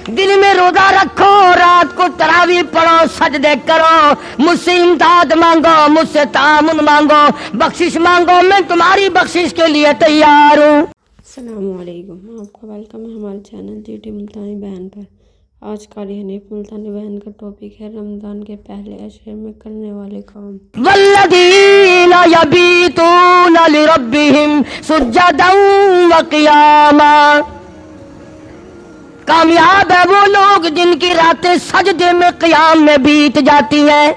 دن میں روزہ رکھو، رات کو تراویح پڑھو، سجدے کرو، مجھ سے امداد مانگو، مجھ سے تعاون مانگو، بخشش مانگو، میں تمہاری بخشش کے لیے تیار ہوں۔ السلام علیکم، آپ کا ویلکم ہے ہمارے چینل جی ٹی ملتانی بیان پر۔ آج کا حنیف ملتانی بیان کا ٹاپک ہے رمضان کے پہلے عشرے میں کرنے والے کام۔ والذین یبیتون لربہم سجدا وقیاما، کامیاب ہے وہ لوگ جن کی راتیں سجدے میں قیام میں بیت جاتی ہیں،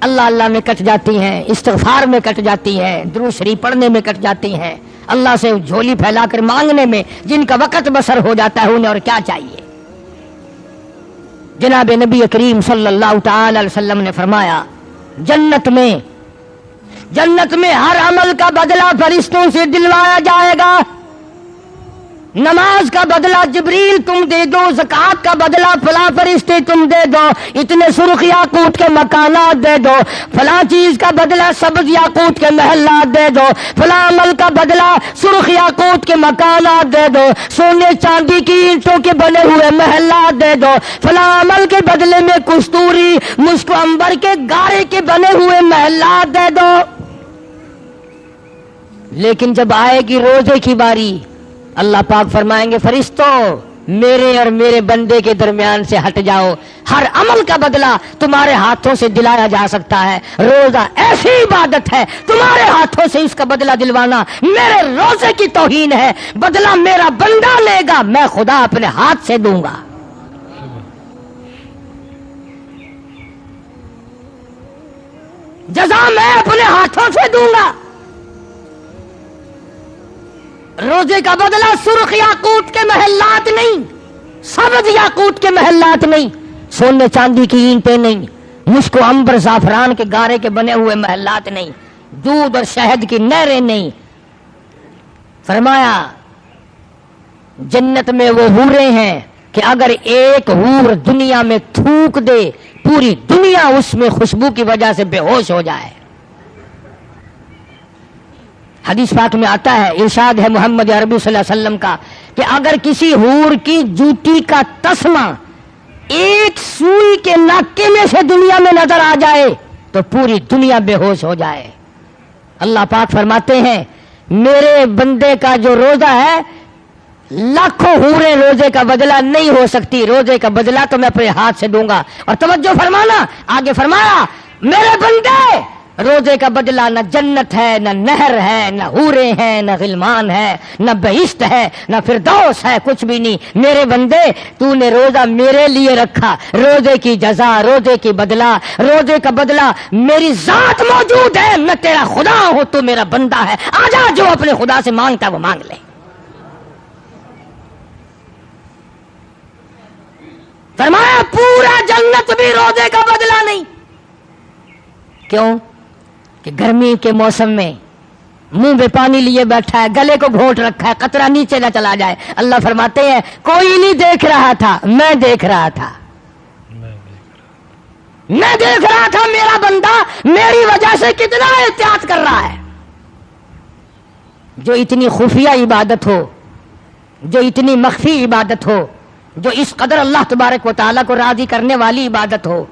اللہ اللہ میں کٹ جاتی ہیں، استغفار میں کٹ جاتی ہیں، درود شریف پڑھنے میں کٹ جاتی ہیں، اللہ سے جھولی پھیلا کر مانگنے میں جن کا وقت بسر ہو جاتا ہے، انہیں اور کیا چاہیے۔ جناب نبی کریم صلی اللہ تعالی علیہ وسلم نے فرمایا، جنت میں ہر عمل کا بدلہ فرشتوں سے دلوایا جائے گا۔ نماز کا بدلہ جبریل تم دے دو، زکوٰۃ کا بدلہ فلاں فرشتے تم دے دو، اتنے سرخ یاقوت کے مکانات دے دو، فلاں چیز کا بدلہ سبز یاقوت کے محلات دے دو، فلاں عمل کا بدلہ سرخ یاقوت کے مکانات دے دو، سونے چاندی کی اینٹوں کے بنے ہوئے محلات دے دو، فلاں عمل کے بدلے میں کستوری مشک و عنبر کے گارے کے بنے ہوئے محلات دے دو۔ لیکن جب آئے گی روزے کی باری، اللہ پاک فرمائیں گے، فرشتوں میرے اور میرے بندے کے درمیان سے ہٹ جاؤ، ہر عمل کا بدلہ تمہارے ہاتھوں سے دلایا جا سکتا ہے، روزہ ایسی عبادت ہے تمہارے ہاتھوں سے اس کا بدلہ دلوانا میرے روزے کی توہین ہے، بدلہ میرا بندہ لے گا، میں خدا اپنے ہاتھ سے دوں گا۔ جزا میں اپنے ہاتھوں سے دوں گا۔ روزے کا بدلہ سرخ یاقوت کے محلات نہیں، سبز یاقوت کے محلات نہیں، سونے چاندی کی اینٹیں نہیں، مشک و عنبر زعفران کے گارے کے بنے ہوئے محلات نہیں، دودھ اور شہد کی نہریں نہیں۔ فرمایا جنت میں وہ حوریں ہیں کہ اگر ایک حور دنیا میں تھوک دے، پوری دنیا اس میں خوشبو کی وجہ سے بے ہوش ہو جائے۔ حدیث پاک میں آتا ہے، ارشاد ہے محمد عربی صلی اللہ علیہ وسلم کا کہ اگر کسی حور کی جوتی کا تسمہ ایک سوئی کے ناکے میں سے دنیا میں نظر آ جائے تو پوری دنیا بے ہوش ہو جائے۔ اللہ پاک فرماتے ہیں میرے بندے کا جو روزہ ہے، لاکھوں حوریں روزے کا بدلہ نہیں ہو سکتی، روزے کا بدلہ تو میں اپنے ہاتھ سے دوں گا۔ اور توجہ فرمانا، آگے فرمایا میرے بندے روزے کا بدلہ نہ جنت ہے، نہ نہر ہے، نہ حوریں ہیں، نہ غلمان ہے، نہ بہشت ہے، نہ فردوس ہے، کچھ بھی نہیں۔ میرے بندے تو نے روزہ میرے لیے رکھا، روزے کی جزا، روزے کی بدلہ، روزے کا بدلہ میری ذات موجود ہے، میں تیرا خدا ہوں، تو میرا بندہ ہے، آجا جو اپنے خدا سے مانگتا وہ مانگ لے۔ فرمایا پورا جنت بھی روزے کا بدلہ نہیں۔ کیوں؟ کہ گرمی کے موسم میں منہ میں پانی لیے بیٹھا ہے، گلے کو گھونٹ رکھا ہے، قطرہ نیچے نہ چلا جائے۔ اللہ فرماتے ہیں کوئی نہیں دیکھ رہا تھا، میں دیکھ رہا تھا، میں دیکھ رہا تھا میرا بندہ میری وجہ سے کتنا احتیاط کر رہا ہے۔ جو اتنی خفیہ عبادت ہو، جو اتنی مخفی عبادت ہو، جو اس قدر اللہ تبارک و تعالیٰ کو راضی کرنے والی عبادت ہو،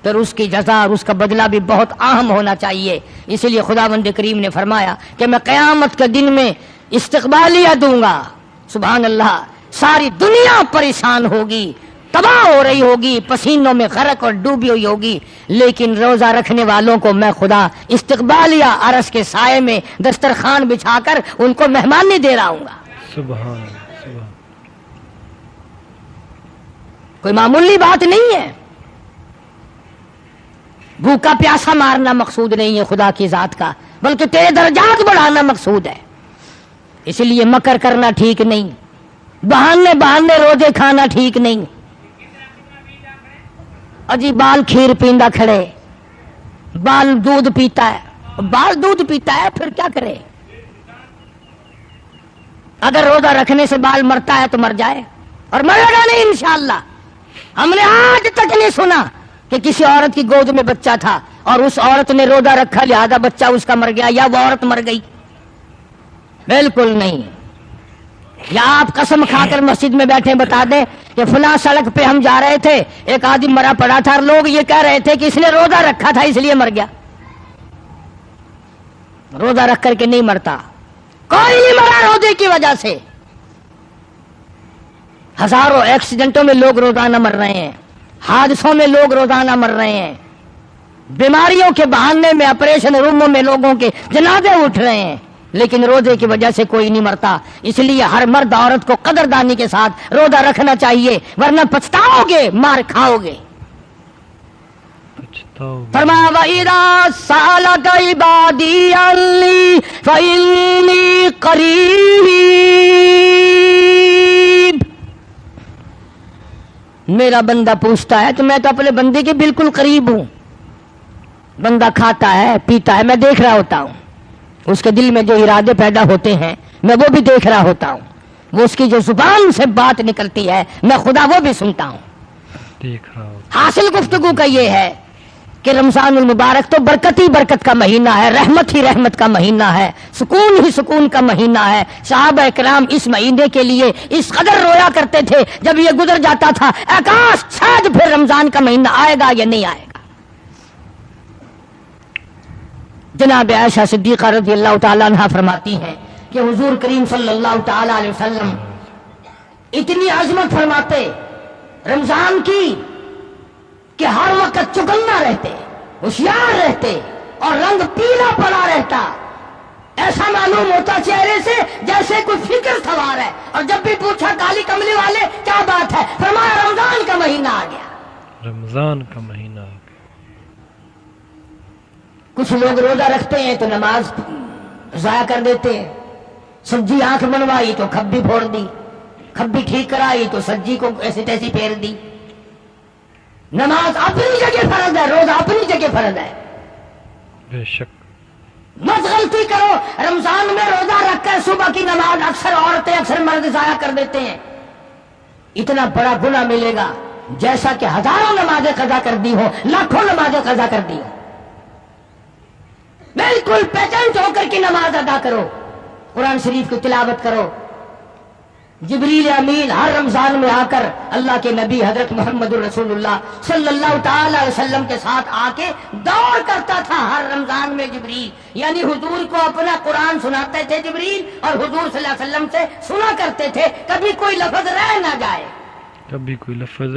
پھر اس کی جزا اور اس کا بدلہ بھی بہت اہم ہونا چاہیے۔ اسی لیے خداوند کریم نے فرمایا کہ میں قیامت کے دن میں استقبالیہ دوں گا۔ سبحان اللہ، ساری دنیا پریشان ہوگی، تباہ ہو رہی ہوگی، پسینوں میں غرق اور ڈوبی ہوئی ہوگی، لیکن روزہ رکھنے والوں کو میں خدا استقبالیہ عرش کے سائے میں دسترخوان بچھا کر ان کو مہمانی دے رہا ہوں گا۔ سبحان کوئی معمولی بات نہیں ہے۔ بھوکا پیاسا مارنا مقصود نہیں ہے خدا کی ذات کا، بلکہ تیرے درجات بڑھانا مقصود ہے۔ اس لیے مکر کرنا ٹھیک نہیں، بہانے روزے کھانا ٹھیک نہیں۔ اجی بال کھیر پیندا کھڑے، بال دودھ پیتا ہے، بال دودھ پیتا ہے پھر کیا کرے؟ اگر روزہ رکھنے سے بال مرتا ہے تو مر جائے، اور مرے گا نہیں انشاءاللہ۔ ہم نے آج تک نہیں سنا کہ کسی عورت کی گود میں بچہ تھا اور اس عورت نے روزہ رکھا لہذا بچہ اس کا مر گیا یا وہ عورت مر گئی، بالکل نہیں۔ یا آپ قسم کھا کر مسجد میں بیٹھے بتا دیں کہ فلاں سڑک پہ ہم جا رہے تھے، ایک آدمی مرا پڑا تھا اور لوگ یہ کہہ رہے تھے کہ اس نے روزہ رکھا تھا اس لیے مر گیا. روزہ رکھ کر کے نہیں مرتا، کوئی نہیں مرا روزے کی وجہ سے. ہزاروں ایکسیڈنٹوں میں لوگ روزانہ مر رہے ہیں، حادثوں میں لوگ روزانہ مر رہے ہیں، بیماریوں کے بہانے میں آپریشن روموں میں لوگوں کے جنازے اٹھ رہے ہیں، لیکن روزے کی وجہ سے کوئی نہیں مرتا. اس لیے ہر مرد عورت کو قدردانی کے ساتھ روزہ رکھنا چاہیے، ورنہ پچھتاؤ گے، مار کھاؤ گے. فرمایا وَإِذَا سَأَلَكَ عِبَادِي عَنِّي فَإِنِّي قَرِيبٌ. میرا بندہ پوچھتا ہے تو میں تو اپنے بندے کے بالکل قریب ہوں. بندہ کھاتا ہے پیتا ہے، میں دیکھ رہا ہوتا ہوں. اس کے دل میں جو ارادے پیدا ہوتے ہیں میں وہ بھی دیکھ رہا ہوتا ہوں. وہ اس کی جو زبان سے بات نکلتی ہے میں خدا وہ بھی سنتا ہوں، دیکھ رہا ہوں. حاصل گفتگو کا یہ ہے کہ رمضان المبارک تو برکت ہی برکت کا مہینہ ہے، رحمت ہی رحمت کا مہینہ ہے، سکون ہی سکون کا مہینہ ہے. صحابہ کرام اس مہینے کے لیے اس قدر رویا کرتے تھے جب یہ گزر جاتا تھا، اے کاش شاید پھر رمضان کا مہینہ آئے گا یا نہیں آئے گا. جناب عائشہ صدیقہ رضی اللہ تعالیٰ عنہ فرماتی ہیں کہ حضور کریم صلی اللہ تعالیٰ علیہ وسلم اتنی عظمت فرماتے رمضان کی کہ ہر وقت چکنا رہتے، ہوشیار رہتے اور رنگ پیلا پڑا رہتا. ایسا معلوم ہوتا چہرے سے جیسے کوئی فکر سوار ہے، اور جب بھی پوچھا کالی کملی والے کیا بات ہے، فرمایا رمضان کا مہینہ آ گیا. رمضان کا مہینہ آ گیا. کچھ لوگ روزہ رکھتے ہیں تو نماز ضائع کر دیتے ہیں. سبزی آنکھ بنوائی تو کھبی پھوڑ دی، کھبی ٹھیک کرائی تو سبزی کو ایسی تیسی پھیر دی. نماز اپنی جگہ فرض ہے، روزہ اپنی جگہ فرض ہے، بے شک. مت غلطی کرو. رمضان میں روزہ رکھ کر صبح کی نماز اکثر عورتیں اکثر مرد ضائع کر دیتے ہیں. اتنا بڑا گناہ ملے گا جیسا کہ ہزاروں نمازیں قضا کر دی ہو، لاکھوں نمازیں قضا کر دی ہو. بالکل پیٹنٹ ہو کر کی نماز ادا کرو، قرآن شریف کی تلاوت کرو. جبریل امین ہر رمضان میں آ کر اللہ کے نبی حضرت محمد الرسول اللہ صلی اللہ تعالی علیہ وسلم کے ساتھ آ کے دور کرتا تھا. ہر رمضان میں جبریل یعنی حضور کو اپنا قرآن سناتے تھے جبریل، اور حضور صلی اللہ علیہ وسلم سے سنا کرتے تھے. کبھی کوئی لفظ رہ نہ جائے، کبھی کوئی لفظ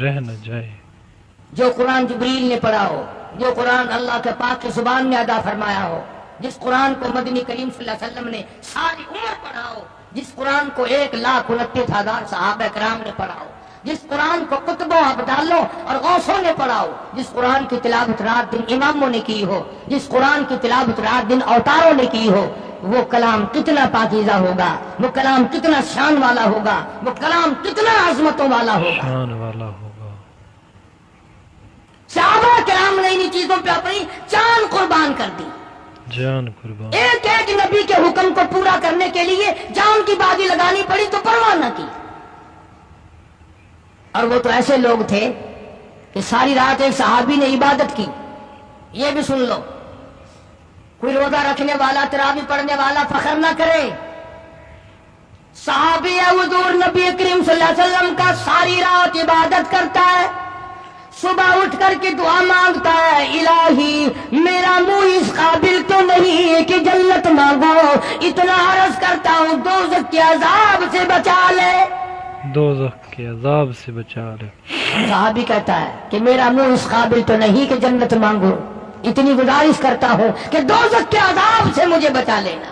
رہ نہ جائے. جو قرآن جبریل نے پڑھا ہو، جو قرآن اللہ کے پاک کی زبان میں ادا فرمایا ہو، جس قرآن کو مدنی کریم صلی اللہ علیہ وسلم نے ساری عمر پڑھا ہو، جس قرآن کو 1,29,000 صحابہ کرام نے پڑھا ہو، جس قرآن کو کتبوں ابدالوں اور غوثوں نے پڑھا ہو، جس قرآن کی تلاوت رات دن اماموں نے کی ہو، جس قرآن کی تلاوت رات دن اوتاروں نے کی ہو، وہ کلام کتنا پاکیزہ ہوگا، وہ کلام کتنا شان والا ہوگا، وہ کلام کتنا عظمتوں والا ہوگا، شان والا ہوگا. صحابہ کرام نے انہی چیزوں پہ اپنی جان قربان کر دی. جان قربان. ایک ایک نبی کے حکم کو پورا کرنے کے لیے جان کی بازی لگانی پڑی تو پرواہ نہ کی. اور وہ تو ایسے لوگ تھے کہ ساری رات ایک صحابی نے عبادت کی. یہ بھی سن لو، کوئی روزہ رکھنے والا تراویح پڑھنے والا فخر نہ کرے. صحابی حضور نبی کریم صلی اللہ علیہ وسلم کا ساری رات عبادت کرتا ہے، صبح اٹھ کر کے دعا مانگتا ہے، الہی میرا منہ اس قابل تو نہیں ہے کہ جنت مانگو، اتنا عرض کرتا ہوں دوزخ کے عذاب سے بچا لے، دوزخ کے عذاب سے بچا لے. صحابی کہتا ہے کہ میرا منہ اس قابل تو نہیں کہ جنت مانگو، اتنی گزارش کرتا ہوں کہ دوزخ کے عذاب سے مجھے بچا لینا.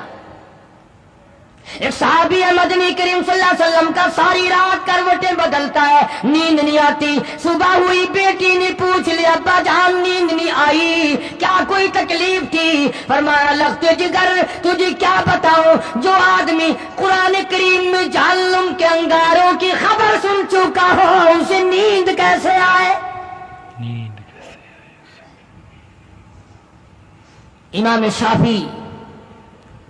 ایک صحابی ہے مدنی کریم صلی اللہ علیہ وسلم کا ساری رات کروٹیں بدلتا ہے، نیند نہیں آتی. صبح ہوئی بیٹی نے پوچھ لیا ابا جان نیند نہیں آئی، کیا کوئی تکلیف تھی؟ فرمایا لگتے جگر تجھے کیا بتاؤں، جو آدمی قرآن کریم میں جہنم کے انگاروں کی خبر سن چکا ہو اسے نیند کیسے آئے؟ نیند کیسے آئے؟ امام شافعی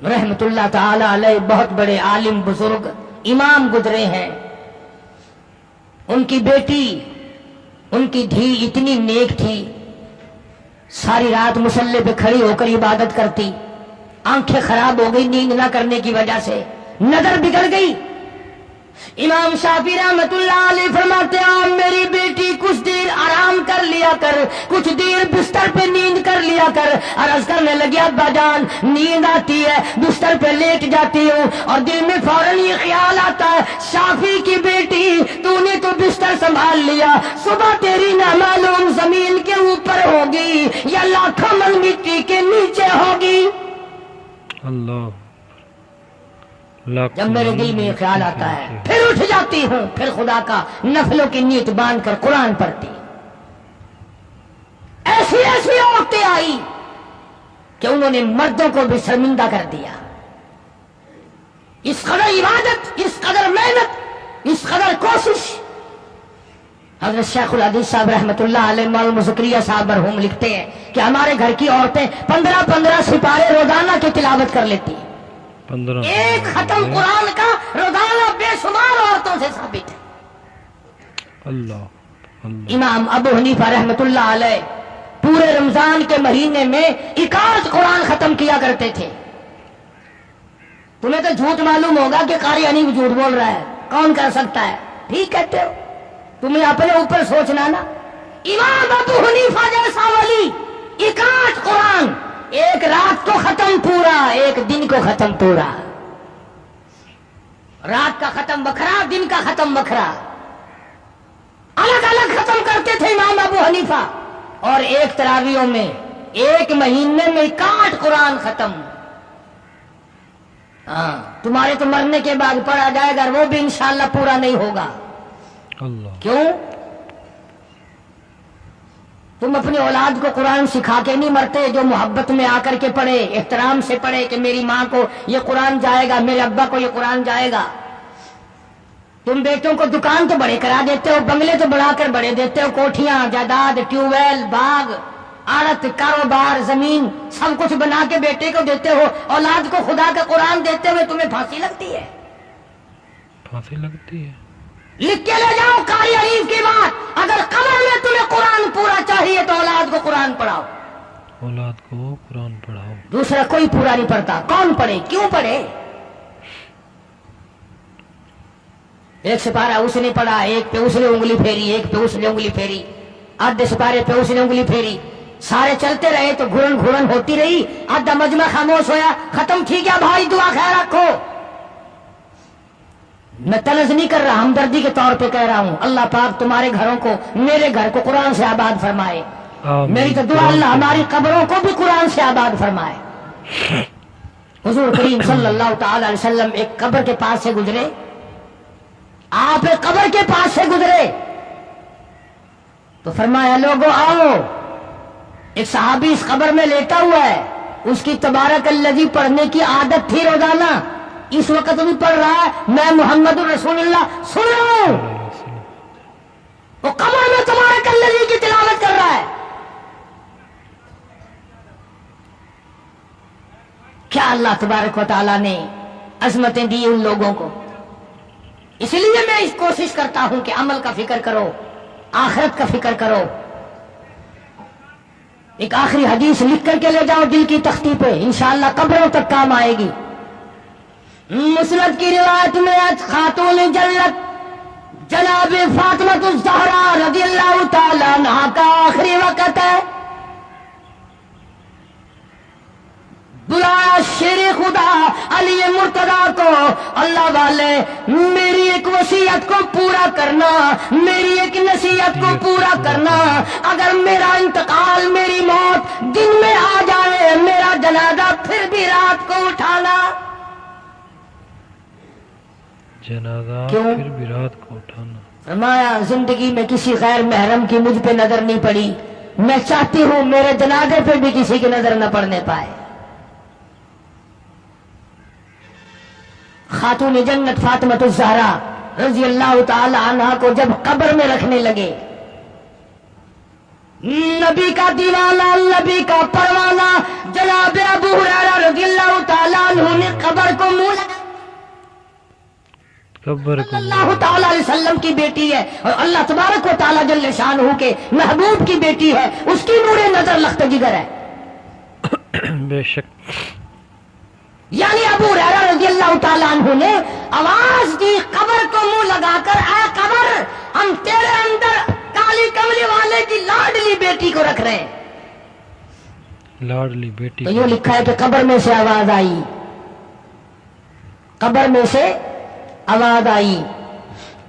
رحمت اللہ تعالی علیہ بہت بڑے عالم بزرگ امام گزرے ہیں. ان کی بیٹی ان کی دھی اتنی نیک تھی، ساری رات مصلی پہ کھڑی ہو کر عبادت کرتی. آنکھیں خراب ہو گئی نیند نہ کرنے کی وجہ سے، نظر بگڑ گئی، امام شافعی رحمت اللہ علیہ فرماتے ہیں میری بیٹی کچھ دیر آرام کر لیا کر، کچھ دیر بستر پہ نیند کر لیا کر۔ عرض کرنے لگی ابا جان نیند آتی ہے، بستر پہ لیٹ جاتی ہوں اور دل میں فوراً یہ خیال آتا ہے شافعی کی بیٹی تو نے تو بستر سنبھال لیا، صبح تیری نہ معلوم زمین کے اوپر ہوگی یا لاکھوں من مٹی کے نیچے ہوگی۔ اللہ، جب میرے دل میں یہ خیال آتا ہے پھر اٹھ جاتی ہوں، پھر خدا کا نفلوں کی نیت باندھ کر قرآن پڑھتی۔ ایسی ایسی عورتیں آئی کہ انہوں نے مردوں کو بھی شرمندہ کر دیا۔ اس قدر عبادت، اس قدر محنت، اس قدر کوشش۔ حضرت شیخ الحدیث صاحب رحمۃ اللہ علیہ مولانا زکریا صاحب مرحوم لکھتے ہیں کہ ہمارے گھر کی عورتیں 15 سپارے روزانہ کی تلاوت کر لیتی ہیں۔ 15 ایک ختم قرآن کا روزانہ بے شمار عورتوں سے ثابت ہے۔ اللہ اللہ، امام ابو حنیفہ رحمت اللہ علیہ پورے رمضان کے مہینے میں 81 قرآن ختم کیا کرتے تھے۔ تمہیں تو جھوٹ معلوم ہوگا کہ قاری حنیف جھوٹ بول رہا ہے، کون کر سکتا ہے؟ ٹھیک کہتے ہو، تمہیں اپنے اوپر سوچنا نا۔ امام ابو حنیفہ جیسا ولی 81 قرآن ایک رات کو ختم پورا، ایک دن کو ختم پورا، رات کا ختم بکھرا، دن کا ختم بکھرا، الگ الگ ختم کرتے تھے امام ابو حنیفہ۔ اور ایک تراویحوں میں ایک مہینے میں 61 قرآن ختم۔ ہاں تمہارے تو مرنے کے بعد پڑھا جائے گا، وہ بھی انشاءاللہ پورا نہیں ہوگا۔ اللہ، کیوں؟ تم اپنی اولاد کو قرآن سکھا کے نہیں مرتے، جو محبت میں آ کر کے پڑھے، احترام سے پڑھے کہ میری ماں کو یہ قرآن جائے گا، میرے ابا کو یہ قرآن جائے گا۔ تم بیٹوں کو دکان تو بڑے کرا دیتے ہو، بنگلے تو بڑھا کر بڑے دیتے ہو، کوٹھیاں، جائیداد، ٹیوب ویل، باغ، آڑت، کاروبار، زمین، سب کچھ بنا کے بیٹے کو دیتے ہو، اولاد کو خدا کا قرآن دیتے ہوئے تمہیں پھانسی لگتی ہے۔ پھانسی لگتی ہے؟ لکھ کے لے جاؤ قاری حنیف کی بات، اگر قبر میں تمہیں قرآن پورا چاہیے تو اولاد کو قرآن پڑھاؤ، اولاد کو قرآن پڑھاؤ۔ دوسرا کوئی پورا نہیں پڑھتا، کون پڑھے؟ کیوں پڑھے؟ ایک سپارہ اس نے پڑھا، ایک پہ اس نے انگلی پھیری، ایک پہ اس نے انگلی پھیری، آدھے سپارے پہ اس نے انگلی پھیری، سارے چلتے رہے تو گھرن گھرن ہوتی رہی، آدھا مجمع خاموش ہویا، ختم ٹھیک ہے بھائی دعا خیر رکھو۔ میں طنز نہیں کر رہا، ہمدردی کے طور پہ کہہ رہا ہوں، اللہ پاک تمہارے گھروں کو، میرے گھر کو قرآن سے آباد فرمائے۔ میری تو دعا اللہ ہماری قبروں کو بھی قرآن سے آباد فرمائے۔ حضور کریم صلی اللہ تعالی علیہ وسلم ایک قبر کے پاس سے گزرے، آپ ایک قبر کے پاس سے گزرے تو فرمایا لوگو آؤ، ایک صحابی اس قبر میں لیٹا ہوا ہے، اس کی تبارک الذی پڑھنے کی عادت تھی روزانہ، اس وقت بھی پڑھ رہا ہے، میں محمد رسول اللہ سن رہا ہوں، وہ قبر میں تبارک الذی کی تلاوت کر رہا ہے۔ کیا اللہ تبارک و تعالیٰ نے عظمتیں دی ان لوگوں کو؟ اس لیے میں اس کوشش کرتا ہوں کہ عمل کا فکر کرو، آخرت کا فکر کرو۔ ایک آخری حدیث لکھ کر کے لے جاؤ دل کی تختی پہ، انشاءاللہ قبروں تک کام آئے گی۔ مسند کی روایت میں خاتون جنت جناب فاطمہ الزہرا رضی اللہ تعالیٰ عنہا کا آخری وقت ہے، بلایا شیر خدا علی مرتضیٰ کو، اللہ والے میری ایک وصیت کو پورا کرنا، میری ایک نصیحت کو پورا کرنا، اگر میرا انتقال، میری موت دن میں آ جائے، میرا جنازہ پھر بھی رات کو اٹھانا۔ جنازہ کیوں؟ پھر بھی رات کو اٹھانا۔ فرمایا زندگی میں کسی غیر محرم کی مجھ پہ نظر نہیں پڑی، میں چاہتی ہوں میرے جنازے پہ بھی کسی کی نظر نہ پڑنے پائے۔ خاتون جنت فاطمہ الزہرا رضی اللہ تعالی عنہا کو جب قبر میں رکھنے لگے، نبی کا دیوانہ، نبی کا پروانہ جناب ابو ہریرہ رضی اللہ تعالی عنہ نے قبر کو منہ لگا، قبر کو اللہ تعالی علیہ وسلم کی بیٹی ہے اور اللہ تبارک و تعالی جل شانہ کے محبوب کی بیٹی ہے، اس کی نور نظر لخت جگر ہے۔ بے شک یعنی ابو ہریرہ رضی اللہ تعالیٰ عنہ نے آواز دی قبر کو منہ لگا کر، اے قبر ہم تیرے اندر کالی کملی والے کی لاڈلی بیٹی کو رکھ رہے ہیں. لاڈلی بیٹی تو یہ لکھا ہے کہ قبر میں سے آواز آئی، قبر میں سے آواز آئی،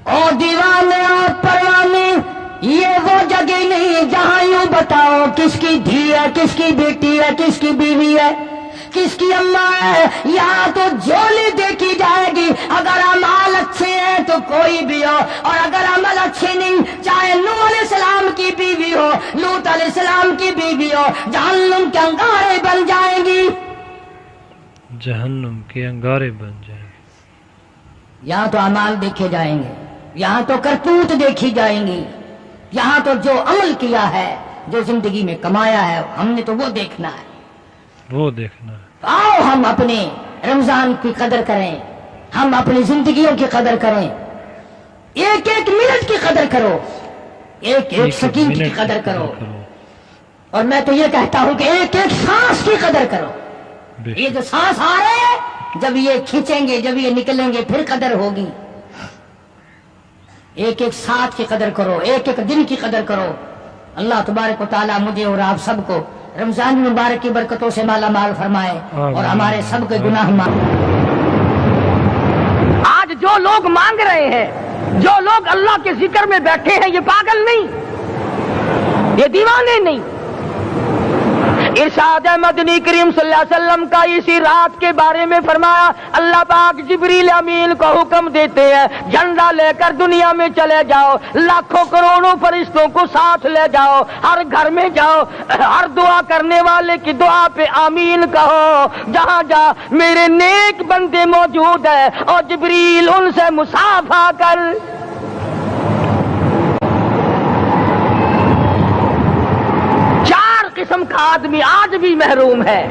او دیوانے اور پروانے یہ وہ جگہ نہیں جہاں یوں بتاؤ کس کی دھی ہے، کس کی بیٹی ہے، کس کی بیوی ہے، کس کی اماں ہے. یہاں تو جھولی دیکھی جائے گی. اگر اعمال اچھے ہیں تو کوئی بھی ہو، اور اگر عمل اچھے نہیں، چاہے نوح علیہ السلام کی بیوی ہو، لوط علیہ السلام کی بیوی ہو، جہنم کے انگارے بن جائیں گی. جہنم کے انگارے بن جائیں گے. یہاں تو اعمال دیکھے جائیں گے، یہاں تو کرتوت دیکھی جائیں گی، یہاں تو جو عمل کیا ہے، جو زندگی میں کمایا ہے، ہم نے تو وہ دیکھنا ہے. وہ دیکھنا ہے. آؤ ہم اپنے رمضان کی قدر کریں، ہم اپنی زندگیوں کی قدر کریں، ایک ایک منٹ کی قدر کرو، ایک ایک سیکنڈ کی قدر کرو، اور میں تو یہ کہتا ہوں کہ ایک ایک سانس کی قدر کرو. یہ جو سانس آ رہے ہیں، جب یہ کھینچیں گے، جب یہ نکلیں گے، پھر قدر ہوگی. ایک ایک ساتھ کی قدر کرو، ایک ایک دن کی قدر کرو. اللہ تبارک و تعالیٰ مجھے اور آپ سب کو رمضان مبارک کی برکتوں سے مالا مال فرمائے اور ہمارے سب کے گناہ معاف. آج جو لوگ مانگ رہے ہیں، جو لوگ اللہ کے ذکر میں بیٹھے ہیں، یہ پاگل نہیں، یہ دیوانے نہیں. ارشاد مدنی کریم صلی اللہ علیہ وسلم کا اسی رات کے بارے میں فرمایا، اللہ پاک جبریل امین کو حکم دیتے ہیں، جھنڈا لے کر دنیا میں چلے جاؤ، لاکھوں کروڑوں فرشتوں کو ساتھ لے جاؤ، ہر گھر میں جاؤ، ہر دعا کرنے والے کی دعا پہ آمین کہو. جہاں جا میرے نیک بندے موجود ہیں، اور جبریل ان سے مصافحہ کر. قسم کا آدمی آج بھی محروم ہے،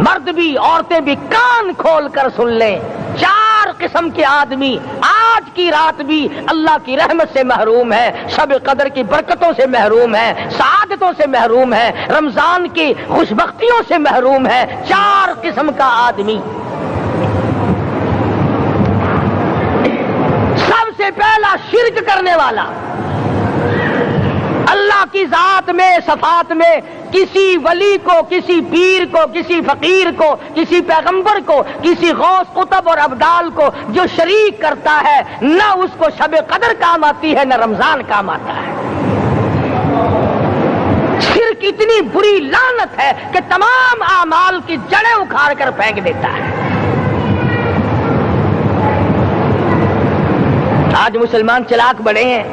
مرد بھی عورتیں بھی کان کھول کر سن لیں. 4 قسم کے آدمی آج کی رات بھی اللہ کی رحمت سے محروم ہے، شب قدر کی برکتوں سے محروم ہے، سعادتوں سے محروم ہے، رمضان کی خوشبختیوں سے محروم ہے. 4 قسم کا آدمی. سب سے پہلا شرک کرنے والا، اللہ کی ذات میں، صفات میں کسی ولی کو، کسی پیر کو، کسی فقیر کو، کسی پیغمبر کو، کسی غوث قطب اور ابدال کو جو شریک کرتا ہے، نہ اس کو شب قدر کام آتی ہے، نہ رمضان کام آتا ہے. شرک اتنی بری لعنت ہے کہ تمام اعمال کی جڑیں اکھاڑ کر پھینک دیتا ہے. آج مسلمان چلاک بڑے ہیں.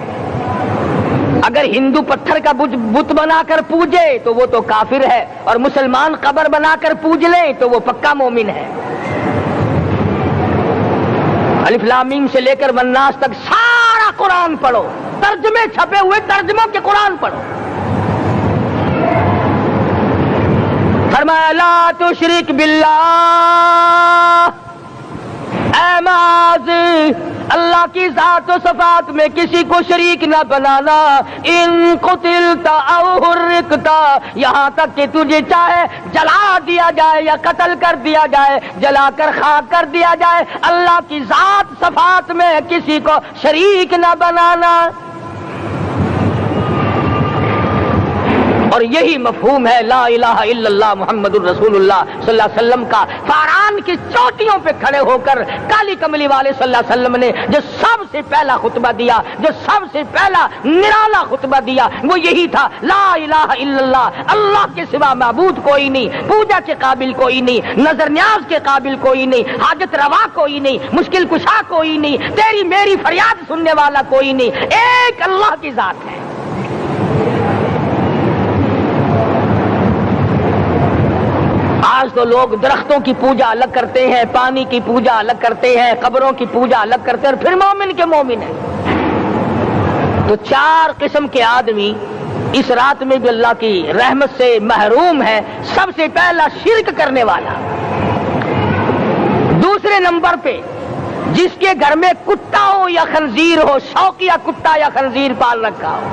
اگر ہندو پتھر کا بت بنا کر پوجے تو وہ تو کافر ہے، اور مسلمان قبر بنا کر پوج لیں تو وہ پکا مومن ہے. الف لام میم سے لے کر والناس تک سارا قرآن پڑھو، ترجمے چھپے ہوئے ترجموں کے قرآن پڑھو. فرمایا لا تشرک باللہ، اے معاذ اللہ کی ذات و صفات میں کسی کو شریک نہ بنانا. ان قتلت او حرقت، یہاں تک کہ تجھے چاہے جلا دیا جائے یا قتل کر دیا جائے، جلا کر خاک کر دیا جائے، اللہ کی ذات صفات میں کسی کو شریک نہ بنانا. اور یہی مفہوم ہے لا الہ الا اللہ محمد الرسول اللہ صلی اللہ علیہ وسلم کا. فاران کی چوٹیوں پہ کھڑے ہو کر کالی کملی والے صلی اللہ علیہ وسلم نے جو سب سے پہلا خطبہ دیا، جو سب سے پہلا نرالا خطبہ دیا، وہ یہی تھا لا الہ الا اللہ، اللہ کے سوا معبود کوئی نہیں، پوجا کے قابل کوئی نہیں، نظر نیاز کے قابل کوئی نہیں، حاجت روا کوئی نہیں، مشکل کشا کوئی نہیں، تیری میری فریاد سننے والا کوئی نہیں، ایک اللہ کی ذات ہے. آج تو لوگ درختوں کی پوجا الگ کرتے ہیں، پانی کی پوجا الگ کرتے ہیں، قبروں کی پوجا الگ کرتے ہیں، اور پھر مومن کے مومن ہیں. تو 4 قسم کے آدمی اس رات میں بھی اللہ کی رحمت سے محروم ہے. سب سے پہلا شرک کرنے والا. دوسرے نمبر پہ جس کے گھر میں کتا ہو یا خنزیر ہو، شوقیہ کتا یا خنزیر پال رکھا ہو.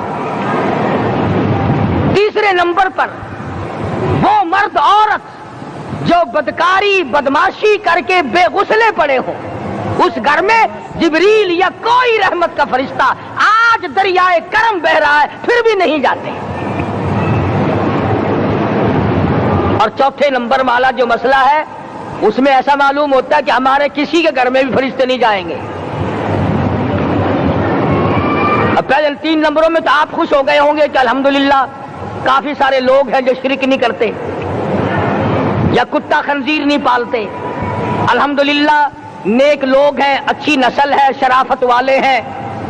تیسرے نمبر پر وہ مرد عورت جو بدکاری بدماشی کر کے بے غسلے پڑے ہوں، اس گھر میں جبریل یا کوئی رحمت کا فرشتہ آج دریائے کرم بہ رہا ہے پھر بھی نہیں جاتے۔ اور چوتھے نمبر والا جو مسئلہ ہے اس میں ایسا معلوم ہوتا ہے کہ ہمارے کسی کے گھر میں بھی فرشتے نہیں جائیں گے۔ اب پہلے 3 نمبروں میں تو آپ خوش ہو گئے ہوں گے کہ الحمدللہ کافی سارے لوگ ہیں جو شرک نہیں کرتے یا کتا خنزیر نہیں پالتے، الحمدللہ نیک لوگ ہیں، اچھی نسل ہے، شرافت والے ہیں،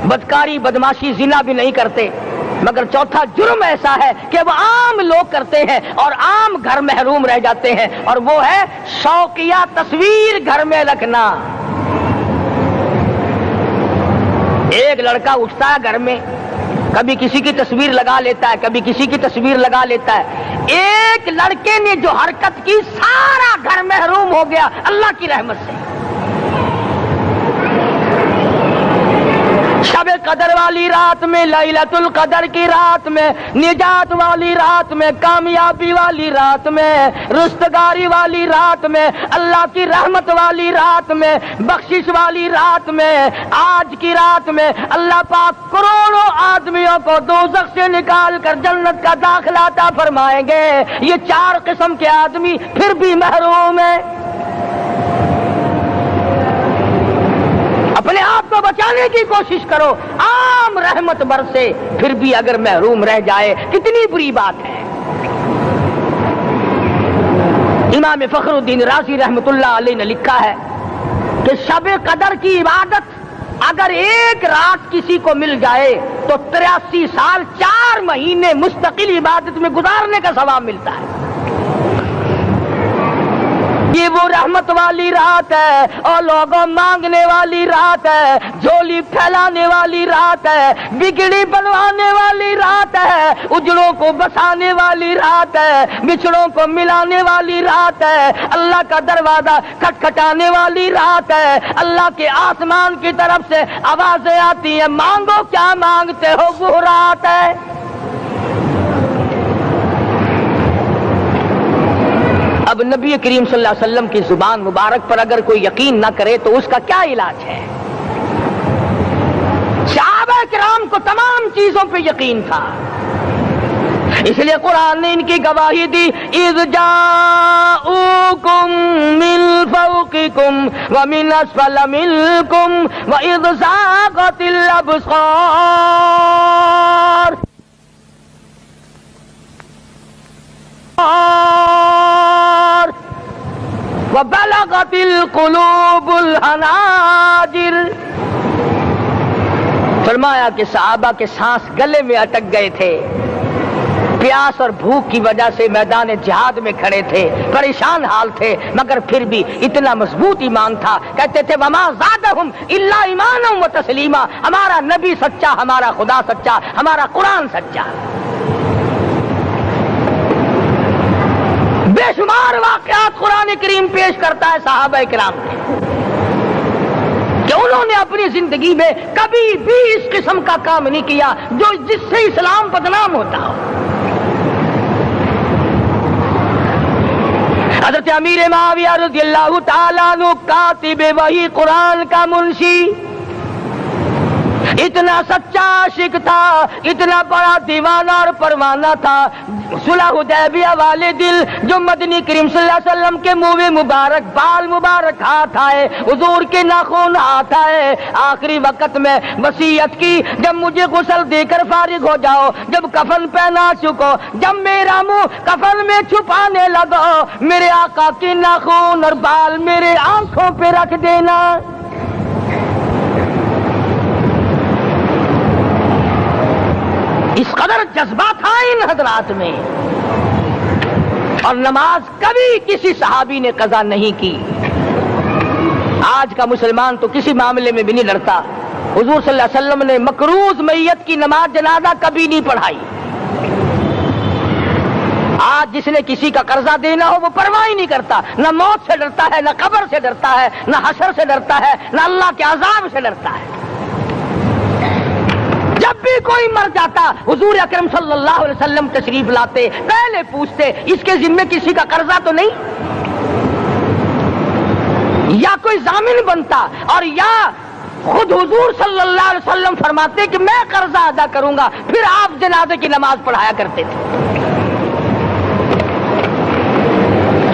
بدکاری بدماشی زنا بھی نہیں کرتے۔ مگر چوتھا جرم ایسا ہے کہ وہ عام لوگ کرتے ہیں اور عام گھر محروم رہ جاتے ہیں، اور وہ ہے شوقیہ تصویر گھر میں رکھنا۔ ایک لڑکا اٹھتا ہے گھر میں، کبھی کسی کی تصویر لگا لیتا ہے، کبھی کسی کی تصویر لگا لیتا ہے۔ ایک لڑکے نے جو حرکت کی سارا گھر محروم ہو گیا اللہ کی رحمت سے۔ شب قدر والی رات میں، لیلۃ القدر کی رات میں، نجات والی رات میں، کامیابی والی رات میں، رستگاری والی رات میں، اللہ کی رحمت والی رات میں، بخشش والی رات میں، آج کی رات میں اللہ پاک کروڑوں آدمیوں کو دوزخ سے نکال کر جنت کا داخلہ عطا فرمائیں گے۔ یہ 4 قسم کے آدمی پھر بھی محروم ہیں۔ اپنے آپ کو بچانے کی کوشش کرو، عام رحمت برسے پھر بھی اگر محروم رہ جائے کتنی بری بات ہے۔ امام فخر الدین رازی رحمت اللہ علیہ نے لکھا ہے کہ شب قدر کی عبادت اگر ایک رات کسی کو مل جائے تو 83 سال 4 مہینے مستقل عبادت میں گزارنے کا ثواب ملتا ہے۔ یہ وہ رحمت والی رات ہے اور لوگوں مانگنے والی رات ہے، جھولی پھیلانے والی رات ہے، بگڑی بنوانے والی رات ہے، اجڑوں کو بسانے والی رات ہے، بچھڑوں کو ملانے والی رات ہے، اللہ کا دروازہ کھٹکھٹانے والی رات ہے، اللہ کے آسمان کی طرف سے آوازیں آتی ہیں مانگو کیا مانگتے ہو، وہ رات ہے۔ اب نبی کریم صلی اللہ علیہ وسلم کی زبان مبارک پر اگر کوئی یقین نہ کرے تو اس کا کیا علاج ہے؟ صحابہ کرام کو تمام چیزوں پہ یقین تھا، اس لیے قرآن نے ان کی گواہی دی، اذ جاؤکم من فوقکم ومن اسفل منکم واذ زاغت الابصار وبلغت القلوب الحناجر۔ فرمایا کہ صحابہ کے سانس گلے میں اٹک گئے تھے، پیاس اور بھوک کی وجہ سے میدان جہاد میں کھڑے تھے، پریشان حال تھے، مگر پھر بھی اتنا مضبوط ایمان تھا، کہتے تھے وما زادہم الا ایمانا و تسلیما، ہمارا نبی سچا، ہمارا خدا سچا، ہمارا قرآن سچا۔ بے شمار واقعات قرآن کریم پیش کرتا ہے صحابہ کرام کے کہ انہوں نے اپنی زندگی میں کبھی بھی اس قسم کا کام نہیں کیا جو جس سے اسلام بدنام ہوتا ہو۔ حضرت امیر معاویہ رضی اللہ تعالیٰ عنہ کاتب وحی قرآن کا منشی، اتنا سچا عاشق تھا، اتنا بڑا دیوانہ اور پروانہ تھا، صلح حدیبیہ والے دل جو مدنی کریم صلی اللہ علیہ وسلم کے منہ مبارک بال مبارک ہاتھ آئے، حضور کے ناخن ہاتھ آئے، آخری وقت میں وصیت کی جب مجھے غسل دے کر فارغ ہو جاؤ، جب کفن پہنا چکو، جب میرا منہ کفن میں چھپانے لگو، میرے آقا کے ناخن اور بال میرے آنکھوں پہ رکھ دینا۔ اس قدر جذبہ تھا ان حضرات میں، اور نماز کبھی کسی صحابی نے قضا نہیں کی۔ آج کا مسلمان تو کسی معاملے میں بھی نہیں ڈرتا۔ حضور صلی اللہ علیہ وسلم نے مقروض میت کی نماز جنازہ کبھی نہیں پڑھائی۔ آج جس نے کسی کا قرضہ دینا ہو وہ پرواہ نہیں کرتا، نہ موت سے ڈرتا ہے، نہ قبر سے ڈرتا ہے، نہ حشر سے ڈرتا ہے، نہ اللہ کے عذاب سے ڈرتا ہے۔ جب بھی کوئی مر جاتا حضور اکرم صلی اللہ علیہ وسلم تشریف لاتے، پہلے پوچھتے اس کے ذمے کسی کا قرضہ تو نہیں؟ یا کوئی ضامن بنتا اور یا خود حضور صلی اللہ علیہ وسلم فرماتے کہ میں قرضہ ادا کروں گا، پھر آپ جنازے کی نماز پڑھایا کرتے تھے۔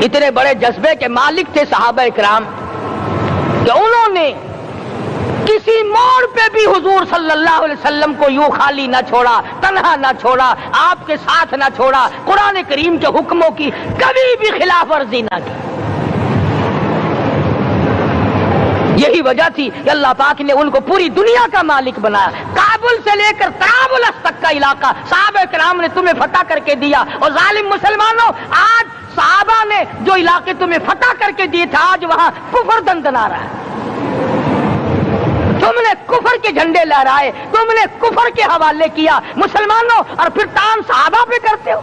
اتنے بڑے جذبے کے مالک تھے صحابہ اکرام کہ انہوں نے کسی موڑ پہ بھی حضور صلی اللہ علیہ وسلم کو یوں خالی نہ چھوڑا، تنہا نہ چھوڑا، آپ کے ساتھ نہ چھوڑا، قرآن کریم کے حکموں کی کبھی بھی خلاف ورزی نہ کی۔ یہی وجہ تھی کہ اللہ پاک نے ان کو پوری دنیا کا مالک بنایا۔ کابل سے لے کر طرابلس تک کا علاقہ صحابہ کرام نے تمہیں فتح کر کے دیا، اور ظالم مسلمانوں آج صحابہ نے جو علاقے تمہیں فتح کر کے دیے تھے آج وہاں کفر دندنا رہا ہے۔ تم نے کفر کے جھنڈے لہرائے، تم نے کفر کے حوالے کیا مسلمانوں، اور پھر تان صحابہ پہ کرتے ہو۔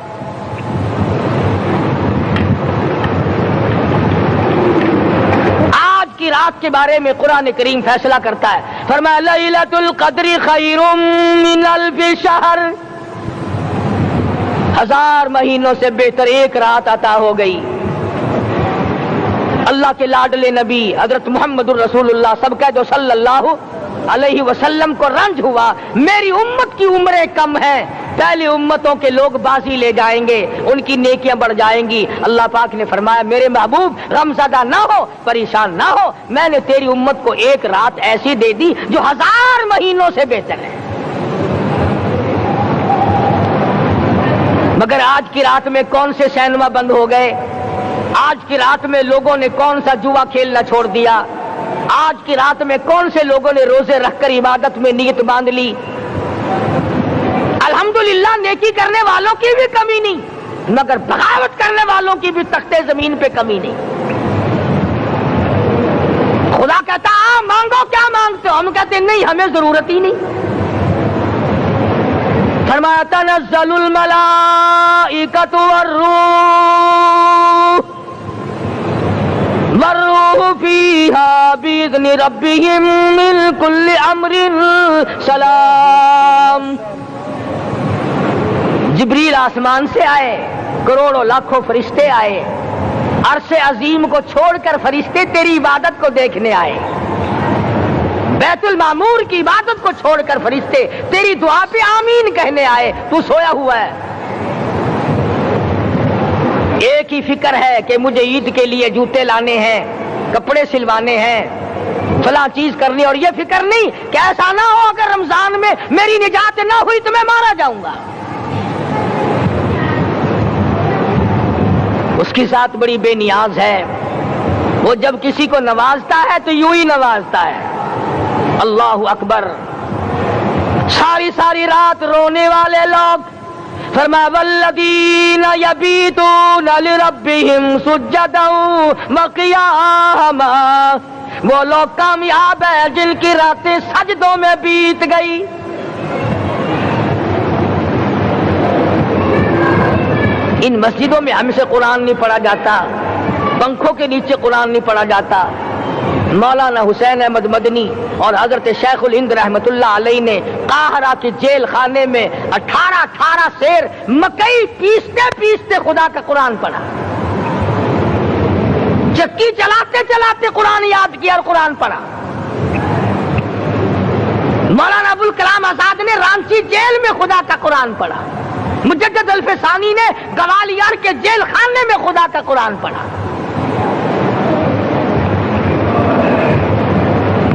آج کی رات کے بارے میں قرآن کریم فیصلہ کرتا ہے، فرمایا لیلۃ القدر خیر من الف شہر، 1000 مہینوں سے بہتر ایک رات عطا ہو گئی۔ اللہ کے لاڈلے نبی حضرت محمد الرسول اللہ سب کہہ دو صلی اللہ علیہ وسلم کو رنج ہوا، میری امت کی عمریں کم ہیں، پہلے امتوں کے لوگ بازی لے جائیں گے، ان کی نیکیاں بڑھ جائیں گی۔ اللہ پاک نے فرمایا میرے محبوب غمزدہ نہ ہو، پریشان نہ ہو، میں نے تیری امت کو ایک رات ایسی دے دی جو 1000 مہینوں سے بہتر ہے۔ مگر آج کی رات میں کون سے سینما بند ہو گئے، آج کی رات میں لوگوں نے کون سا جوا کھیلنا چھوڑ دیا، آج کی رات میں کون سے لوگوں نے روزے رکھ کر عبادت میں نیت باندھ لی۔ الحمدللہ نیکی کرنے والوں کی بھی کمی نہیں، مگر بغاوت کرنے والوں کی بھی تختے زمین پہ کمی نہیں۔ خدا کہتا مانگو کیا مانگتے ہو، ہم کہتے ہیں نہیں ہمیں ضرورت ہی نہیں۔ فرمایا تنزل الملائکۃ والروح فیہا بإذن ربہم من کل امر سلام۔ جبریل آسمان سے آئے، کروڑوں لاکھوں فرشتے آئے، عرش عظیم کو چھوڑ کر فرشتے تیری عبادت کو دیکھنے آئے، بیت المعمور کی عبادت کو چھوڑ کر فرشتے تیری دعا پہ آمین کہنے آئے، تو سویا ہوا ہے۔ ایک ہی فکر ہے کہ مجھے عید کے لیے جوتے لانے ہیں، کپڑے سلوانے ہیں، فلاں چیز کرنی، اور یہ فکر نہیں کہ ایسا نہ ہو اگر رمضان میں میری نجات نہ ہوئی تو میں مارا جاؤں گا۔ اس کی ذات بڑی بے نیاز ہے، وہ جب کسی کو نوازتا ہے تو یوں ہی نوازتا ہے۔ اللہ اکبر۔ ساری ساری رات رونے والے لوگ، فرمایا والذین یبیتون لربہم سجدا وقیاما، وہ لوگ کامیاب ہیں جن کی راتیں سجدوں میں بیت گئی۔ ان مسجدوں میں ہم سے قرآن نہیں پڑھا جاتا، پنکھوں کے نیچے قرآن نہیں پڑھا جاتا۔ مولانا حسین احمد مدنی اور حضرت شیخ الہند رحمت اللہ علیہ نے قاہرہ کے جیل خانے میں 18 سیر مکئی پیستے پیستے خدا کا قرآن پڑھا، چکی چلاتے چلاتے قرآن یاد کیا اور قرآن پڑھا۔ مولانا ابوالکلام آزاد نے رانچی جیل میں خدا کا قرآن پڑھا، مجدد الفسانی نے گوالیار کے جیل خانے میں خدا کا قرآن پڑھا۔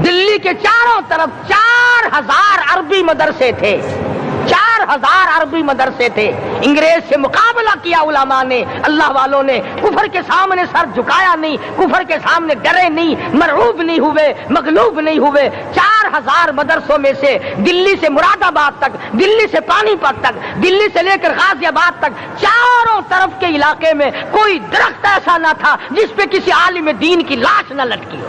دلی کے چاروں طرف 4000 عربی مدرسے تھے، 4000 عربی مدرسے تھے۔ انگریز سے مقابلہ کیا علماء نے، اللہ والوں نے، کفر کے سامنے سر جھکایا نہیں، کفر کے سامنے ڈرے نہیں، مرعوب نہیں ہوئے، مغلوب نہیں ہوئے۔ 4000 مدرسوں میں سے دلی سے مراد آباد تک، دلی سے پانی پت تک، دلی سے لے کر غازی آباد تک، چاروں طرف کے علاقے میں کوئی درخت ایسا نہ تھا جس پہ کسی عالم دین کی لاش نہ لٹکی ہو۔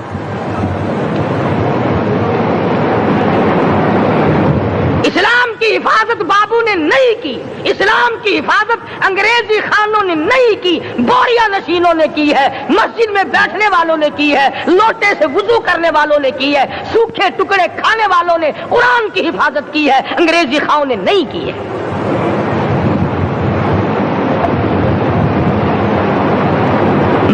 اسلام کی حفاظت بابو نے نہیں کی، اسلام کی حفاظت انگریزی خانوں نے نہیں کی، بوریا نشینوں نے کی ہے، مسجد میں بیٹھنے والوں نے کی ہے، لوٹے سے وضو کرنے والوں نے کی ہے، سوکھے ٹکڑے کھانے والوں نے قرآن کی حفاظت کی ہے، انگریزی خانوں نے نہیں کی ہے۔